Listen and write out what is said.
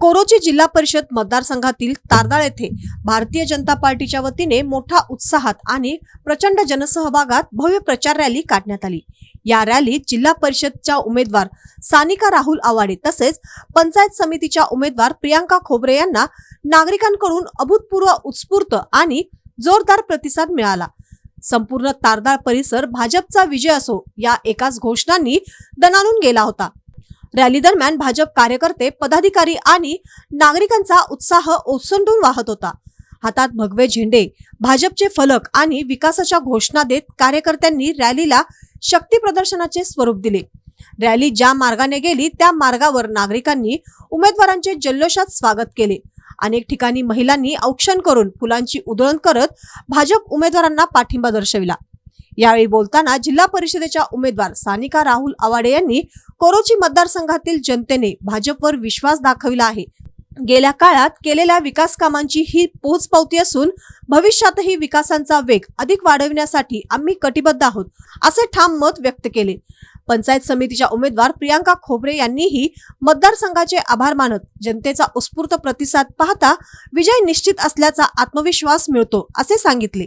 कोरोची जिल्हा परिषद मतदारसंघातील तारदाळ येथे भारतीय जनता पार्टीच्या वतीने मोठ्या उत्साहात आणि प्रचंड जनसहभागात भव्य प्रचार रॅली काढण्यात आली। या रॅलीत जिल्हा परिषदच्या उमेदवार सानिका राहुल आवाडे तसेच पंचायत समितीच्या उमेदवार प्रियांका खोबरे यांना नागरिकांकडून अभूतपूर्व उत्स्फूर्त आणि जोरदार प्रतिसाद मिळाला। संपूर्ण तारदाळ परिसर भाजपचा विजय असो या एकाच घोषणांनी दणाणून गेला होता। रॅली दरम्यान भाजप कार्यकर्ते, पदाधिकारी आणि नागरिकांचा उत्साह ओसंडून वाहत होता। हातात भगवे झेंडे, भाजपचे फलक आणि विकासाच्या घोषणा देत कार्यकर्त्यांनी रॅलीला शक्ती प्रदर्शनाचे स्वरूप दिले। रॅली ज्या मार्गाने गेली त्या मार्गावर नागरिकांनी उमेदवारांचे जल्लोषात स्वागत केले। अनेक ठिकाणी महिलांनी औक्षण करून फुलांची उधळण करत भाजप उमेदवारांना पाठिंबा दर्शविला। यावेळी बोलताना जिल्हा परिषदेच्या उमेदवार सानिका राहुल आवाडे यांनी कोरोची मतदारसंघातील जनतेने भाजपवर विश्वास दाखविला आहे। गेल्या काळात केलेल्या विकास कामांची ही पोचपावती असून भविष्यातही विकासाचा वेग अधिक वाढविण्यासाठी आम्ही कटिबद्ध आहोत, असे ठाम मत व्यक्त केले। पंचायत समितीच्या उमेदवार प्रियांका खोबरे यांनीही मतदारसंघाचे आभार मानत जनतेचा उत्स्फूर्त प्रतिसाद पाहता विजय निश्चित असल्याचा आत्मविश्वास मिळतो असे सांगितले।